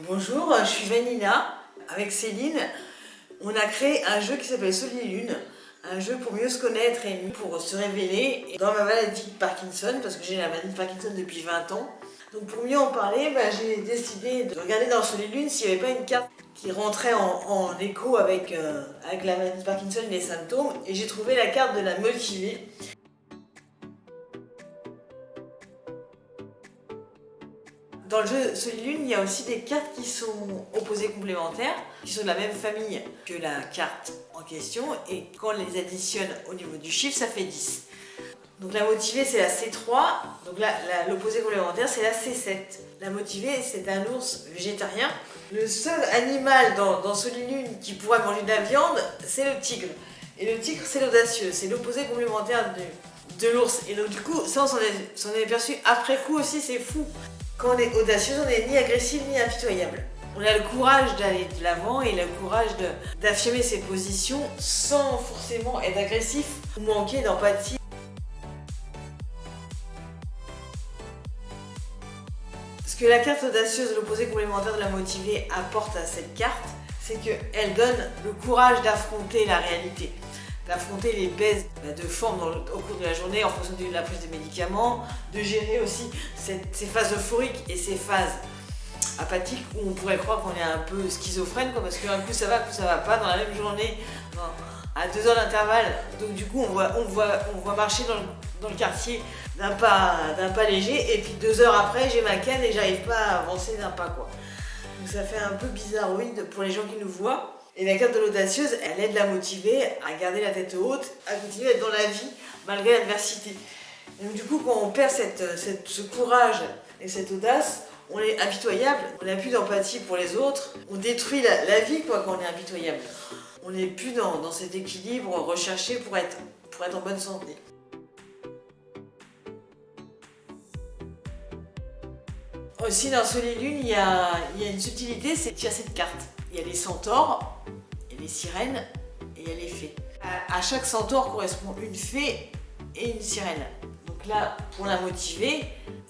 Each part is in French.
Bonjour, je suis Vanilla. Avec Céline, on a créé un jeu qui s'appelle Solilune. Un jeu pour mieux se connaître et pour se révéler dans ma maladie de Parkinson, parce que j'ai la maladie de Parkinson depuis 20 ans. Donc pour mieux en parler, j'ai décidé de regarder dans Solilune s'il n'y avait pas une carte qui rentrait en écho avec la maladie de Parkinson et les symptômes. Et j'ai trouvé la carte de la motivée. Dans le jeu Solilune, il y a aussi des cartes qui sont opposées complémentaires, qui sont de la même famille que la carte en question, et quand on les additionne au niveau du chiffre, ça fait 10. Donc la motivée, c'est la C3, donc l'opposé complémentaire, c'est la C7. La motivée, c'est un ours végétarien. Le seul animal dans Solilune qui pourrait manger de la viande, c'est le tigre. Et le tigre, c'est l'audacieux, c'est l'opposé complémentaire de l'ours. Et donc du coup, ça, on s'en est aperçu après coup aussi, c'est fou. Quand on est audacieuse, on n'est ni agressif ni impitoyable. On a le courage d'aller de l'avant et le courage d'affirmer ses positions sans forcément être agressif ou manquer d'empathie. Ce que la carte audacieuse, l'opposé complémentaire de la motivée, apporte à cette carte, c'est qu'elle donne le courage d'affronter la réalité, d'affronter les baisses de forme au cours de la journée en fonction de la prise de médicaments, de gérer aussi ces phases euphoriques et ces phases apathiques où on pourrait croire qu'on est un peu schizophrène, parce qu'un coup ça va pas dans la même journée, à 2 heures d'intervalle. Donc du coup on voit marcher dans le quartier d'un pas léger, et puis 2 heures après j'ai ma canne et j'arrive pas à avancer d'un pas quoi. Donc ça fait un peu bizarroïde pour les gens qui nous voient. Et la carte de l'audacieuse, elle aide la motiver à garder la tête haute, à continuer à être dans la vie malgré l'adversité. Donc du coup, quand on perd ce courage et cette audace, on est impitoyable, on n'a plus d'empathie pour les autres, on détruit la vie quand on est impitoyable. On n'est plus dans cet équilibre recherché pour être en bonne santé. Aussi dans Solilune, il y a une subtilité, c'est qu'il y a cette carte. Il y a les centaures, il y a les sirènes et il y a les fées. À chaque centaure correspond une fée et une sirène. Donc là, pour la motiver,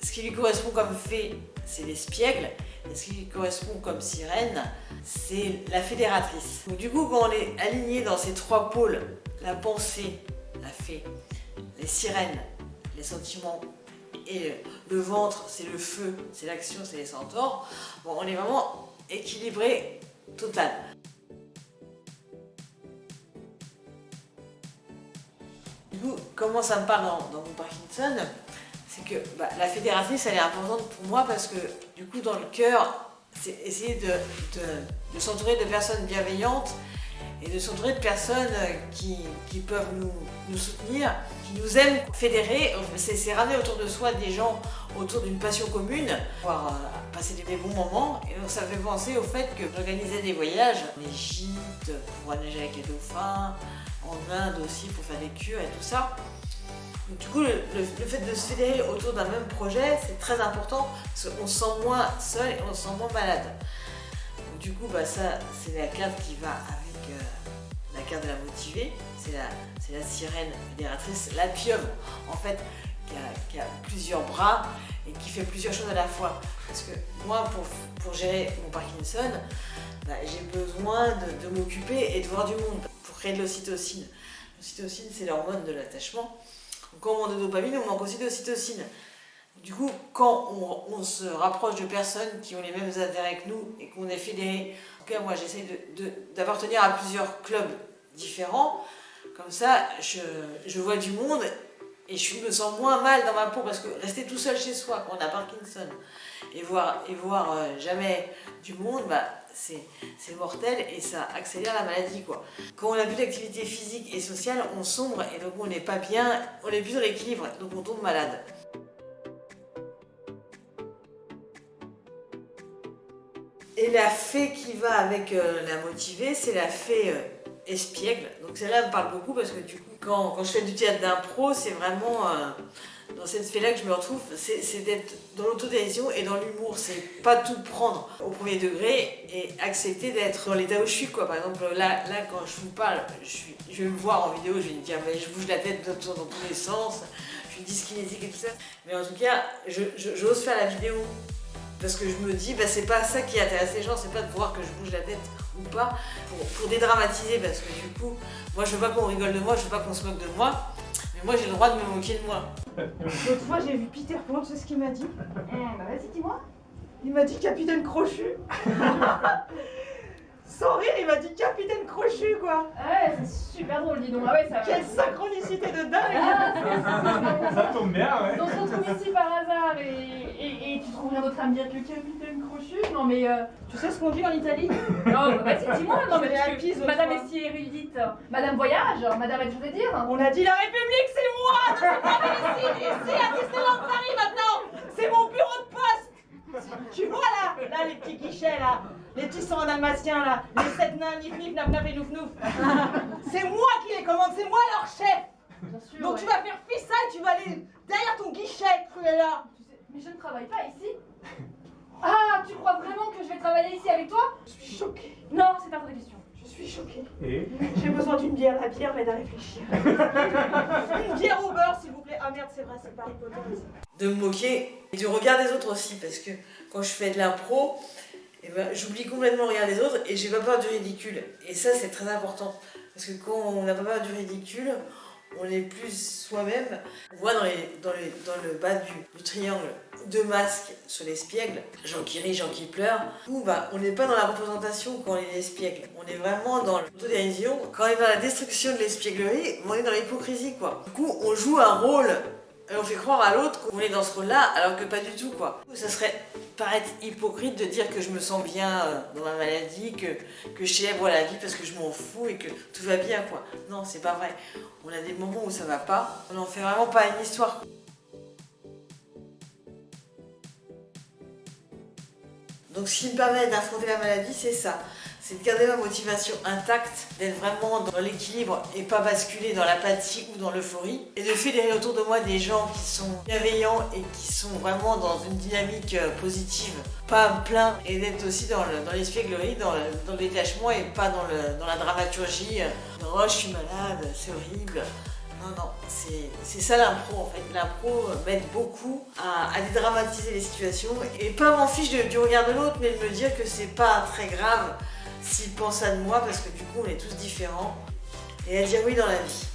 ce qui lui correspond comme fée, c'est l'espiègle. Et ce qui lui correspond comme sirène, c'est la fédératrice. Donc du coup, quand on est aligné dans ces 3 pôles, la pensée, la fée, les sirènes, les sentiments, et le ventre, c'est le feu, c'est l'action, c'est les centaures, on est vraiment équilibré total. Du coup, comment ça me parle dans mon Parkinson, c'est que la fédératrice, elle est importante pour moi parce que du coup, dans le cœur, c'est essayer de s'entourer de personnes bienveillantes et de s'entourer de personnes qui peuvent nous soutenir, qui nous aiment. Fédérer, c'est ramener autour de soi des gens autour d'une passion commune, pouvoir passer des bons moments. Et donc ça me fait penser au fait que j'organisais des voyages en Égypte pour nager avec les dauphins, en Inde aussi pour faire des cures et tout ça. Donc, du coup, le fait de se fédérer autour d'un même projet, c'est très important parce qu'on se sent moins seul et on se sent moins malade. Donc, du coup, ça, c'est la carte qui va avec la carte de la motivée. C'est la sirène fédératrice, la pieuvre, en fait, qui a plusieurs bras et qui fait plusieurs choses à la fois. Parce que moi, pour gérer mon Parkinson, j'ai besoin de m'occuper et de voir du monde pour créer de l'ocytocine. L'ocytocine, c'est l'hormone de l'attachement. Quand on manque de dopamine, on manque aussi d'ocytocine. Du coup, quand on se rapproche de personnes qui ont les mêmes intérêts que nous et qu'on est fédérés, en tout cas moi j'essaye d'appartenir à plusieurs clubs différents, comme ça je vois du monde et je me sens moins mal dans ma peau, parce que rester tout seul chez soi quand on a Parkinson et voir jamais du monde, c'est mortel et ça accélère la maladie quoi. Quand on n'a plus d'activité physique et sociale, on sombre et donc on n'est pas bien, on n'est plus dans l'équilibre, donc on tombe malade. Et la fée qui va avec la motivée, c'est la fée espiègle. Donc celle-là me parle beaucoup parce que du coup, quand je fais du théâtre d'impro, c'est vraiment dans cette fée-là que je me retrouve. C'est d'être dans l'autodérision et dans l'humour. C'est pas tout prendre au premier degré et accepter d'être dans l'état où je suis quoi. Par exemple, là quand je vous parle, je vais me voir en vidéo, je vais me dire je bouge la tête dans tous les sens, je suis dyskinésique et tout ça. Mais en tout cas, j'ose faire la vidéo Parce que je me dis, bah, c'est pas ça qui intéresse les gens, c'est pas de voir que je bouge la tête ou pas, pour dédramatiser, parce que du coup, moi je veux pas qu'on rigole de moi, je veux pas qu'on se moque de moi, mais moi j'ai le droit de me moquer de moi. L'autre fois j'ai vu Peter Pan, tu sais ce qu'il m'a dit? Bah vas-y, dis-moi. Il m'a dit Capitaine Crochu. Sans rire, il m'a dit Capitaine Crochu, quoi. Ouais, c'est super drôle, dis donc. Ah ouais, ça. Quelle synchronicité de dingue. Ah, Ça tombe bien, ouais. on se retrouve ici par hasard et tu trouves rien d'autre à me dire que Capitaine Crochu? Non mais Tu sais ce qu'on dit en Italie? non, bah vas-y, dis-moi. Non mais Je l'ai parce acquise que l'autre Madame fois. est si érudite. Madame Voyage, Madame a des choses à dire. On a dit la République, c'est moi. C'est pas ici, à Disneyland Paris maintenant. C'est mon bureau de poste. Tu vois là les petits guichets là, les petits sangs dalmatiens là, les 7 nains, nif nif, naf naf et nouf nouf. C'est moi qui les commande, c'est moi leur chef. Bien sûr. Donc ouais. tu vas faire fissa et tu vas aller derrière ton guichet, Cruella. Tu sais, mais je ne travaille pas ici. Ah, tu crois vraiment que je vais travailler ici avec toi? Je suis choquée, Non, c'est pas ta question. je suis choquée. Et J'ai besoin d'une bière, la bière m'aide à réfléchir. Une bière au beurre s'il vous plaît. Ah merde, c'est vrai, c'est pas Harry Potter ici. De me moquer et du regard des autres aussi, parce que quand je fais de l'impro, eh ben, j'oublie complètement le regard des autres et j'ai pas peur du ridicule. Et ça, c'est très important, parce que quand on n'a pas peur du ridicule, on est plus soi-même. On voit dans le bas du triangle deux masques sur l'espiègle, gens qui rient, gens qui pleurent. Du coup, bah, on n'est pas dans la représentation quand on est l'espiègle, on est vraiment dans l'autodérision. Quand on est dans la destruction de l'espièglerie, on est dans l'hypocrisie, quoi. Du coup, on joue un rôle et on fait croire à l'autre qu'on est dans ce rôle-là, alors que pas du tout, quoi. Ça serait paraître hypocrite de dire que je me sens bien dans ma maladie, que je célèbre la vie parce que je m'en fous et que tout va bien, quoi. Non, c'est pas vrai. On a des moments où ça va pas. On n'en fait vraiment pas une histoire. Donc ce qui me permet d'affronter la maladie, c'est ça. C'est de garder ma motivation intacte, d'être vraiment dans l'équilibre et pas basculer dans l'apathie ou dans l'euphorie. Et de fédérer autour de moi des gens qui sont bienveillants et qui sont vraiment dans une dynamique positive. Pas me plaindre et d'être aussi dans l'espièglerie, dans le détachement et pas dans la dramaturgie. Oh, je suis malade, c'est horrible. Non, c'est ça l'impro en fait. L'impro m'aide beaucoup à dédramatiser les situations et pas m'en fiche du regard de l'autre, mais de me dire que c'est pas très grave s'il pense ça de moi parce que du coup on est tous différents et à dire oui dans la vie.